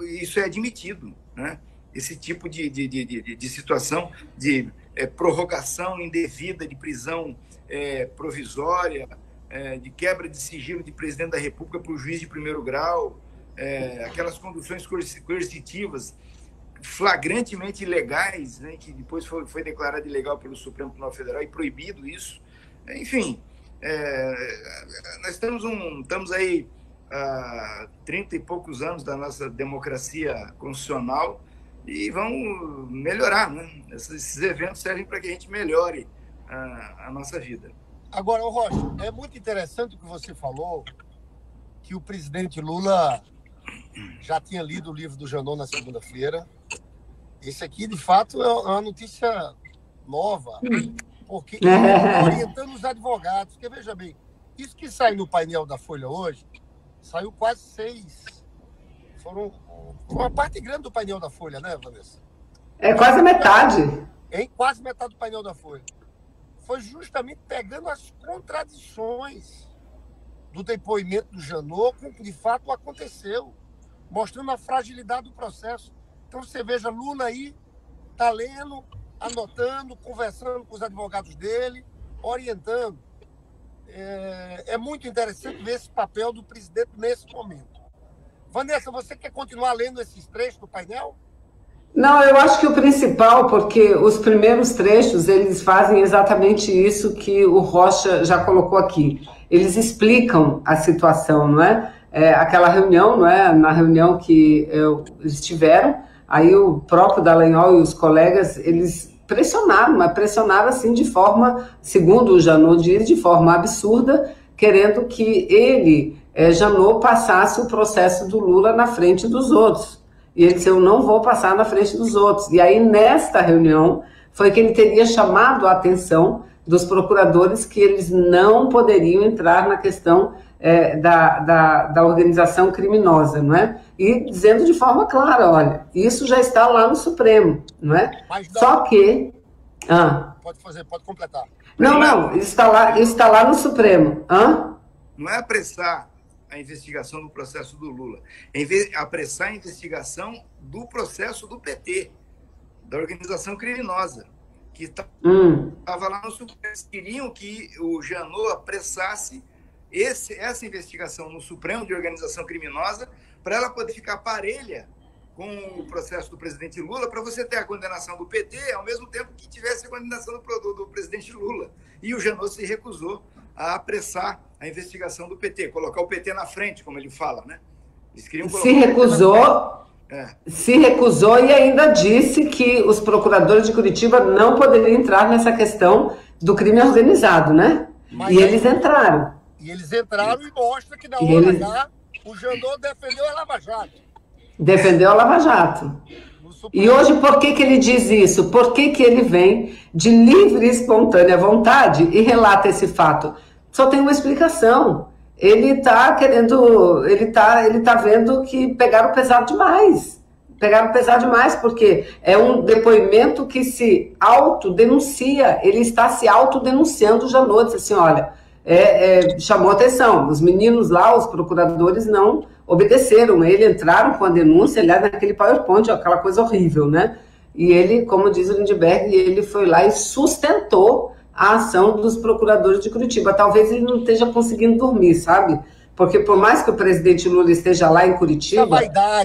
isso é admitido, né? Esse tipo de situação de prorrogação indevida de prisão provisória, de quebra de sigilo de presidente da República por juiz de primeiro grau, aquelas conduções coercitivas flagrantemente ilegais, né, que depois foi declarado ilegal pelo Supremo Tribunal Federal e proibido isso. Enfim, nós estamos aí há 30 e poucos anos da nossa democracia constitucional e vão melhorar, né? Esses eventos servem para que a gente melhore a nossa vida. Agora, Rocha, é muito interessante o que você falou, que o presidente Lula já tinha lido o livro do Janot na segunda-feira. Esse aqui, de fato, é uma notícia nova, porque orientando os advogados, porque, veja bem, isso que saiu no painel da Folha hoje, saiu quase 6. Foram uma parte grande do painel da Folha, né, Vanessa? É quase metade. Quase metade do painel da Folha. Foi justamente pegando as contradições do depoimento do Janot com o que de fato aconteceu, mostrando a fragilidade do processo. Então você veja, Lula aí está lendo, anotando, conversando com os advogados dele, orientando. É muito interessante ver esse papel do presidente nesse momento. Vanessa, você quer continuar lendo esses trechos do painel? Não, eu acho que o principal, porque os primeiros trechos, eles fazem exatamente isso que o Rocha já colocou aqui. Eles explicam a situação, não é? Aquela reunião, não é? Na reunião que eles tiveram, aí o próprio Dallagnol e os colegas, eles pressionaram, mas pressionaram assim de forma, segundo o Janot diz, de forma absurda, querendo que ele, Janot, passasse o processo do Lula na frente dos outros. E ele disse, eu não vou passar na frente dos outros. E aí, nesta reunião, foi que ele teria chamado a atenção dos procuradores que eles não poderiam entrar na questão da organização criminosa, não é? E dizendo de forma clara, olha, isso já está lá no Supremo, não é? Só que... Pode completar. Não, está lá no Supremo. Não é apressar a investigação do processo do Lula, apressar a investigação do processo do PT, da organização criminosa, que estava lá no Supremo. Eles queriam que o Janot apressasse essa investigação no Supremo de organização criminosa para ela poder ficar parelha com o processo do presidente Lula, para você ter a condenação do PT ao mesmo tempo que tivesse a condenação do presidente Lula. E o Janot se recusou a apressar a investigação do PT, colocar o PT na frente, como ele fala, né? Eles queriam se recusou e ainda disse que os procuradores de Curitiba não poderiam entrar nessa questão do crime organizado, né? Eles entraram. E eles entraram e mostra que na hora H o Janot defendeu a Lava Jato. Defendeu a Lava Jato. E hoje, por que ele diz isso? Por que ele vem de livre e espontânea vontade e relata esse fato? Só tem uma explicação. Ele está vendo que pegaram pesado demais. Pegaram pesado demais, porque é um depoimento que se autodenuncia. Ele está se autodenunciando, o Janot. Diz assim, olha, chamou atenção. Os meninos lá, os procuradores, não obedeceram. Ele entraram com a denúncia, aliás, naquele PowerPoint, aquela coisa horrível, né? E ele, como diz o Lindbergh, ele foi lá e sustentou a ação dos procuradores de Curitiba. Talvez ele não esteja conseguindo dormir, sabe? Porque por mais que o presidente Lula esteja lá em Curitiba,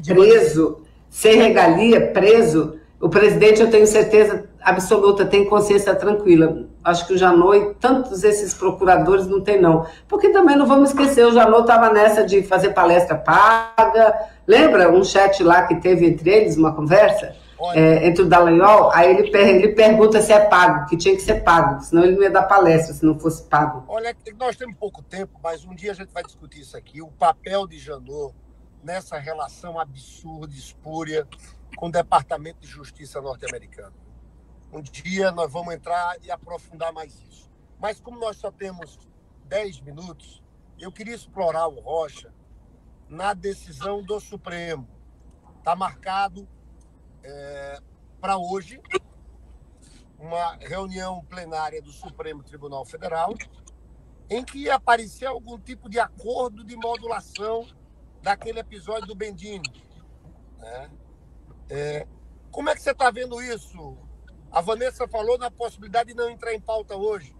preso, sem regalia, preso, o presidente, eu tenho certeza absoluta, tem consciência tranquila. Acho que o Janot e tantos esses procuradores não tem, não. Porque também não vamos esquecer, o Janot estava nessa de fazer palestra paga. Lembra um chat lá que teve entre eles, uma conversa? Entre o Dallagnol, aí ele pergunta se é pago, que tinha que ser pago, senão ele não ia dar palestra se não fosse pago. Olha, nós temos pouco tempo, mas um dia a gente vai discutir isso aqui, o papel de Janot nessa relação absurda, espúria, com o Departamento de Justiça norte-americano. Um dia nós vamos entrar e aprofundar mais isso. Mas como nós só temos 10 minutos, eu queria explorar o Rocha na decisão do Supremo. Está marcado para hoje uma reunião plenária do Supremo Tribunal Federal em que ia aparecer algum tipo de acordo de modulação daquele episódio do Bendini. Né? Como é que você está vendo isso? A Vanessa falou na possibilidade de não entrar em pauta hoje.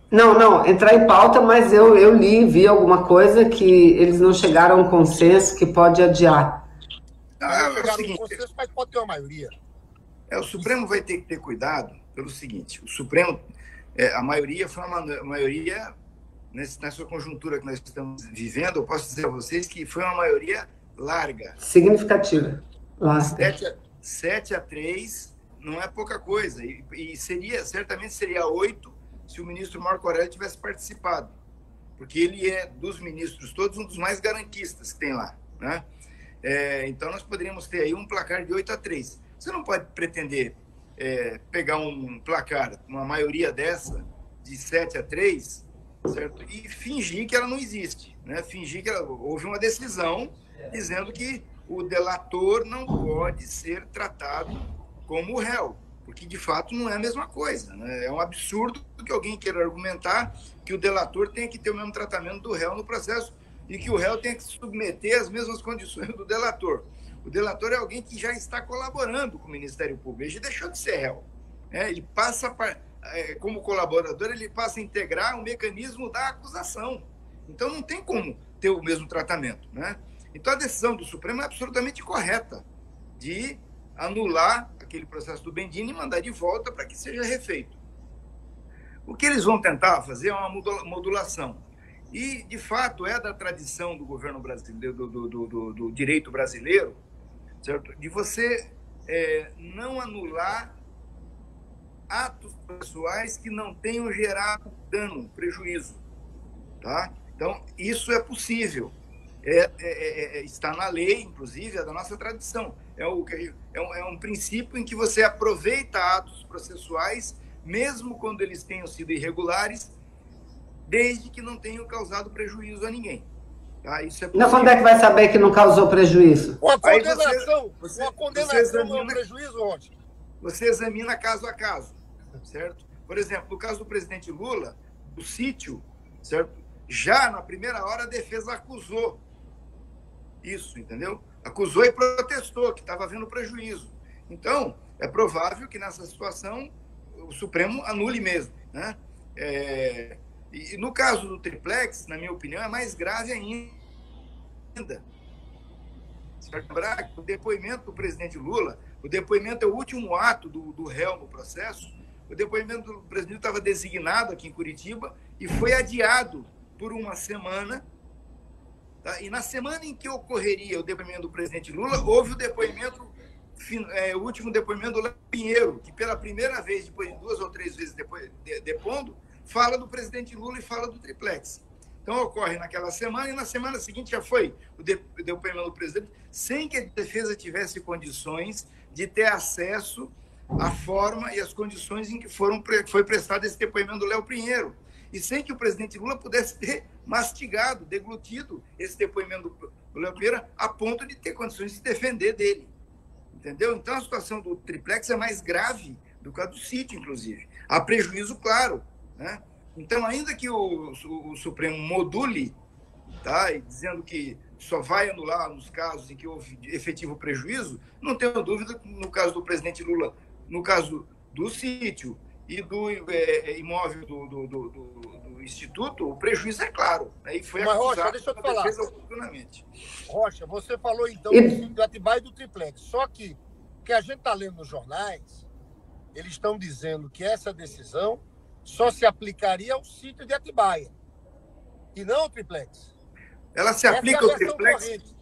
Não, entrar em pauta, mas eu vi alguma coisa que eles não chegaram a um consenso que pode adiar. Consenso, mas pode ter uma maioria. O Supremo vai ter que ter cuidado pelo seguinte, o Supremo, a maioria foi uma maioria, nessa conjuntura que nós estamos vivendo, eu posso dizer a vocês que foi uma maioria larga. Significativa. 7-3 não é pouca coisa, e certamente seria 8 se o ministro Marco Aurélio tivesse participado, porque ele é, dos ministros todos, um dos mais garantistas que tem lá, né? Então nós poderíamos ter aí um placar de 8-3. Você não pode pretender pegar um placar, uma maioria dessa, de 7-3, certo? E fingir que ela não existe, né? Fingir que houve uma decisão dizendo que o delator não pode ser tratado como réu, porque de fato não é a mesma coisa, né? É um absurdo que alguém queira argumentar que o delator tenha que ter o mesmo tratamento do réu no processo e que o réu tenha que se submeter às mesmas condições do delator. O delator é alguém que já está colaborando com o Ministério Público, ele já deixou de ser réu. Ele passa, como colaborador, ele passa a integrar o mecanismo da acusação. Então não tem como ter o mesmo tratamento, né? Então a decisão do Supremo é absolutamente correta de anular aquele processo do Bendini e mandar de volta para que seja refeito. O que eles vão tentar fazer é uma modulação. E, de fato, é da tradição do governo brasileiro, do direito brasileiro, certo? De você não anular atos pessoais que não tenham gerado dano, prejuízo. Tá? Então, isso é possível. Está na lei, inclusive, é da nossa tradição. É um princípio em que você aproveita atos processuais, mesmo quando eles tenham sido irregulares, desde que não tenham causado prejuízo a ninguém. Tá? Isso é possível. Não, quando é que vai saber que não causou prejuízo? Uma condenação não é um prejuízo, ontem. Você examina caso a caso, certo? Por exemplo, no caso do presidente Lula, o sítio, certo? Já na primeira hora a defesa acusou isso, entendeu? Acusou e protestou que estava havendo prejuízo. Então, é provável que nessa situação o Supremo anule mesmo, né? E no caso do triplex, na minha opinião, é mais grave ainda. O depoimento do presidente Lula, o depoimento é o último ato do réu no processo. O depoimento do presidente estava designado aqui em Curitiba e foi adiado por uma semana. Tá? E na semana em que ocorreria o depoimento do presidente Lula, houve o último depoimento do Léo Pinheiro, que pela primeira vez, depois de 2 ou 3 vezes depondo, fala do presidente Lula e fala do triplex. Então, ocorre naquela semana, e na semana seguinte já foi o depoimento do presidente, sem que a defesa tivesse condições de ter acesso à forma e às condições em que foi prestado esse depoimento do Léo Pinheiro, e sem que o presidente Lula pudesse ter mastigado, deglutido esse depoimento do Léo Pinheiro, a ponto de ter condições de se defender dele. Entendeu? Então, a situação do triplex é mais grave do que a do sítio, inclusive. Há prejuízo, claro, né? Então, ainda que o Supremo module, tá, e dizendo que só vai anular nos casos em que houve efetivo prejuízo, não tenho dúvida que no caso do presidente Lula, no caso do sítio e do imóvel do Instituto, o prejuízo é claro. Aí foi Mas, Rocha, deixa eu te falar. Oportunamente. Rocha, você falou então do sítio de Atibaia e do triplex. Só que o que a gente está lendo nos jornais, eles estão dizendo que essa decisão só se aplicaria ao sítio de Atibaia e não ao triplex. Ela se aplica ao triplex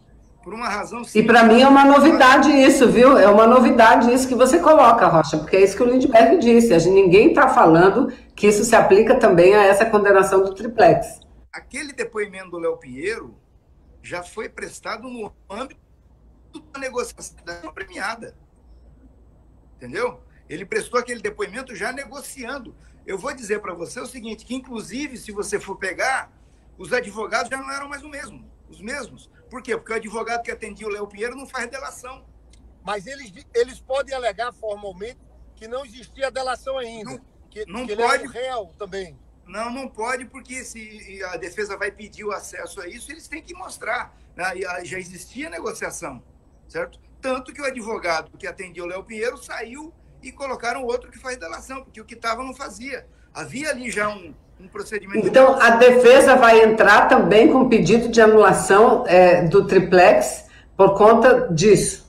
por uma razão simples. E para mim é uma novidade isso, viu? É uma novidade isso que você coloca, Rocha, porque é isso que o Lindbergh disse. Ninguém está falando que isso se aplica também a essa condenação do triplex. Aquele depoimento do Léo Pinheiro já foi prestado no âmbito da negociação premiada. Entendeu? Ele prestou aquele depoimento já negociando. Eu vou dizer para você o seguinte, que inclusive, se você for pegar, os advogados já não eram mais os mesmos. Por quê? Porque o advogado que atendia o Léo Pinheiro não faz delação. Mas eles podem alegar formalmente que não existia delação ainda. Não que pode. Ele é um réu também. Não pode, porque se a defesa vai pedir o acesso a isso, eles têm que mostrar. Né? Já existia negociação, certo? Tanto que o advogado que atendia o Léo Pinheiro saiu e colocaram outro que faz delação, porque o que estava não fazia. Havia ali já um procedimento... Então, a defesa vai entrar também com pedido de anulação do triplex por conta disso?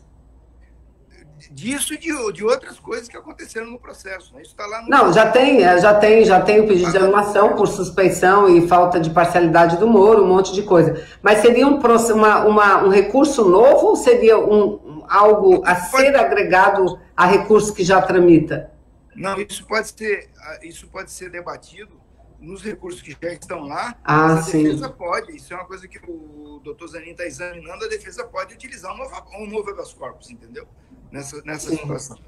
Disso e de outras coisas que aconteceram no processo. Né? Isso está lá no... Não, já tem o pedido de anulação por suspeição e falta de parcialidade do Moro, um monte de coisa. Mas seria um recurso novo ou seria algo a ser agregado a recurso que já tramita? Não, isso pode ser debatido nos recursos que já estão lá. Ah, mas a sim. defesa pode, isso é uma coisa que o doutor Zanin está examinando, a defesa pode utilizar um novo habeas corpus, entendeu? Nessa situação.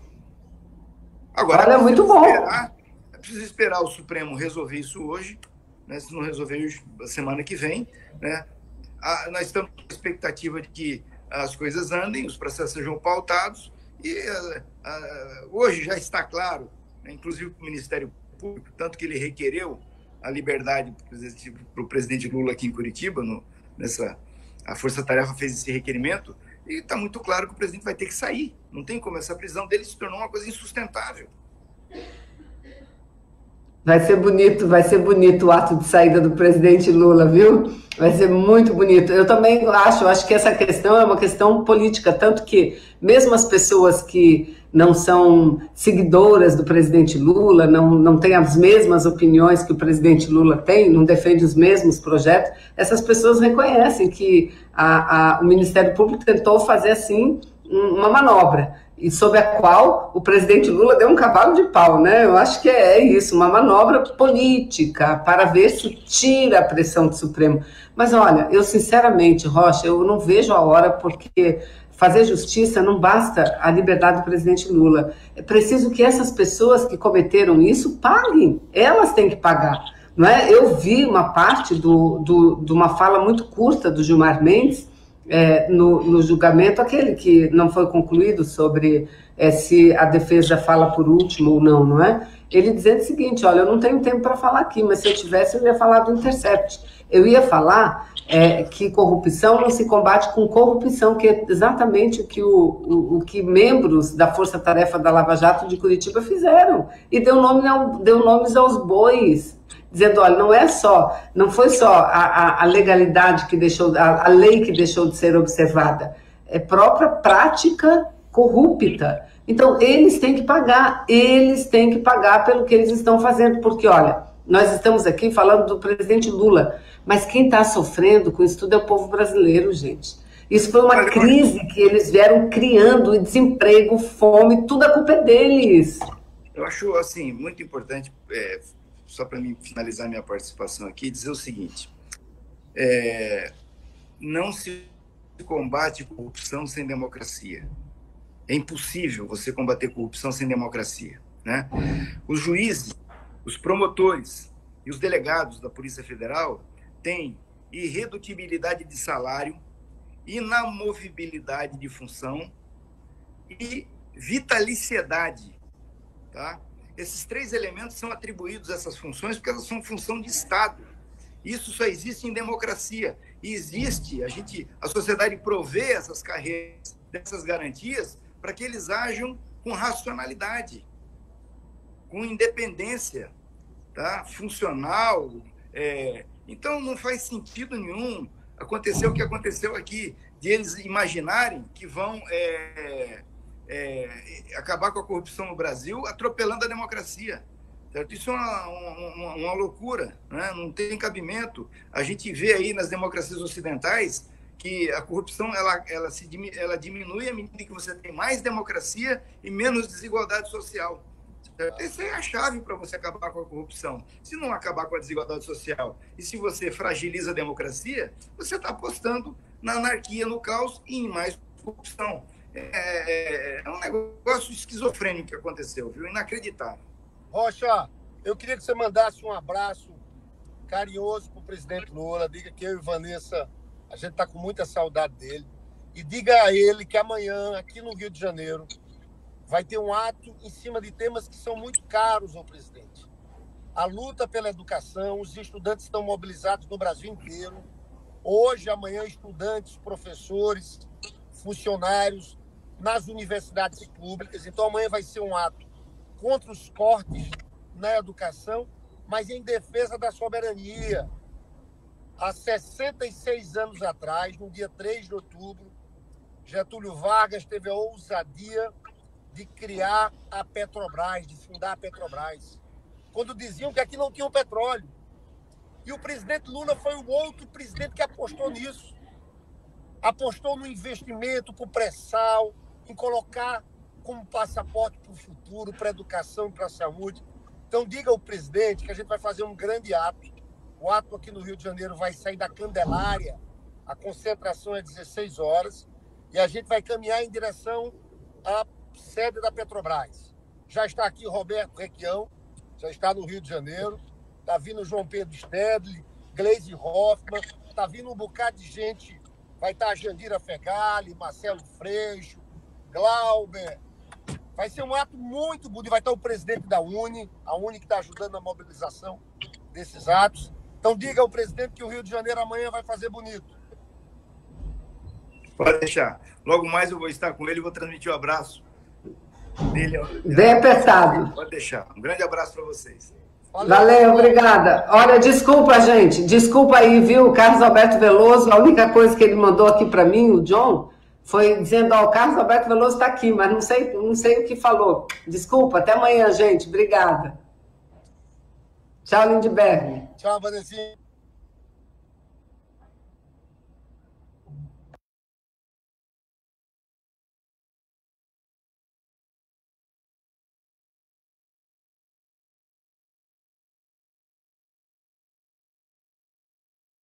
Agora, olha, muito bom. É preciso esperar o Supremo resolver isso hoje, né? Se não resolver hoje, semana que vem, né? Nós estamos com a expectativa de que as coisas andem, os processos sejam pautados, e hoje já está claro, né, inclusive para o Ministério Público, tanto que ele requereu a liberdade para o presidente Lula aqui em Curitiba, a Força Tarefa fez esse requerimento, e está muito claro que o presidente vai ter que sair. Não tem como, essa prisão dele se tornou uma coisa insustentável. Vai ser bonito o ato de saída do presidente Lula, viu? Vai ser muito bonito. Eu também acho que essa questão é uma questão política, tanto que mesmo as pessoas que não são seguidoras do presidente Lula, não têm as mesmas opiniões que o presidente Lula tem, não defende os mesmos projetos, essas pessoas reconhecem que o Ministério Público tentou fazer, assim, uma manobra, e sob a qual o presidente Lula deu um cavalo de pau, né? Eu acho que é isso, uma manobra política, para ver se tira a pressão do Supremo. Mas olha, eu sinceramente, Rocha, eu não vejo a hora, porque fazer justiça não basta a liberdade do presidente Lula. É preciso que essas pessoas que cometeram isso paguem, elas têm que pagar. Não é? Eu vi uma parte de uma fala muito curta do Gilmar Mendes, no julgamento, aquele que não foi concluído sobre se a defesa fala por último ou não, não é? Ele dizendo o seguinte, olha, eu não tenho tempo para falar aqui, mas se eu tivesse, eu ia falar do Intercept. Eu ia falar que corrupção não se combate com corrupção, que é exatamente o que membros da Força Tarefa da Lava Jato de Curitiba fizeram. E deu nomes aos bois, dizendo, olha, não foi só a legalidade que deixou, a lei que deixou de ser observada, é própria prática corrupta. Então, eles têm que pagar pelo que eles estão fazendo, porque, olha, nós estamos aqui falando do presidente Lula, mas quem está sofrendo com isso tudo é o povo brasileiro, gente. Isso foi uma crise que eles vieram criando, desemprego, fome, tudo a culpa é deles. Eu acho, assim, muito importante, só para mim finalizar minha participação aqui, dizer o seguinte, não se combate corrupção sem democracia. É impossível você combater corrupção sem democracia, né? Os juízes, os promotores e os delegados da Polícia Federal têm irredutibilidade de salário, inamovibilidade de função e vitaliciedade, tá? Esses 3 elementos são atribuídos a essas funções porque elas são função de Estado. Isso só existe em democracia. E existe, a sociedade provê essas carreiras, dessas garantias, para que eles ajam com racionalidade, com independência, tá? Funcional. Então, não faz sentido nenhum acontecer o que aconteceu aqui, de eles imaginarem que vão acabar com a corrupção no Brasil atropelando a democracia. Certo? Isso é uma loucura, né? Não tem cabimento. A gente vê aí nas democracias ocidentais que a corrupção ela diminui à medida que você tem mais democracia e menos desigualdade social. Certo? Essa é a chave para você acabar com a corrupção. Se não acabar com a desigualdade social e se você fragiliza a democracia, você está apostando na anarquia, no caos e em mais corrupção. É um negócio esquizofrênico que aconteceu, viu? Inacreditável. Rocha, eu queria que você mandasse um abraço carinhoso para o presidente Lula. Diga que eu e Vanessa, a gente está com muita saudade dele. E diga a ele que amanhã, aqui no Rio de Janeiro, vai ter um ato em cima de temas que são muito caros ao presidente. A luta pela educação, os estudantes estão mobilizados no Brasil inteiro. Hoje, amanhã, estudantes, professores, funcionários nas universidades públicas. Então, amanhã vai ser um ato contra os cortes na educação, mas em defesa da soberania. Há 66 anos atrás, no dia 3 de outubro, Getúlio Vargas teve a ousadia de criar a Petrobras, de fundar a Petrobras, quando diziam que aqui não tinha petróleo. E o presidente Lula foi o outro presidente que apostou nisso. Apostou no investimento para o pré-sal, em colocar como passaporte para o futuro, para a educação e para a saúde. Então, diga ao presidente que a gente vai fazer um grande ato. O ato aqui no Rio de Janeiro vai sair da Candelária, a concentração é 16 horas, e a gente vai caminhar em direção à sede da Petrobras. Já está aqui Roberto Requião, já está no Rio de Janeiro, está vindo João Pedro Stedley, Gleisi Hoffmann, está vindo um bocado de gente, vai estar a Jandira Fegali, Marcelo Freixo, Glauber. Vai ser um ato muito bonito. Vai estar o presidente da Uni, a Uni que está ajudando na mobilização desses atos. Então, diga ao presidente que o Rio de Janeiro amanhã vai fazer bonito. Pode deixar. Logo mais eu vou estar com ele e vou transmitir o abraço dele. Bem apertado. Pode deixar. Um grande abraço para vocês. Valeu, obrigada. Olha, desculpa, gente. Desculpa aí, viu? O Carlos Alberto Veloso, a única coisa que ele mandou aqui para mim, o John, foi dizendo, ó, o Carlos Alberto Veloso está aqui, mas não sei o que falou. Desculpa, até amanhã, gente. Obrigada. Tchau, Lindbergh. Tchau, Vanessinha.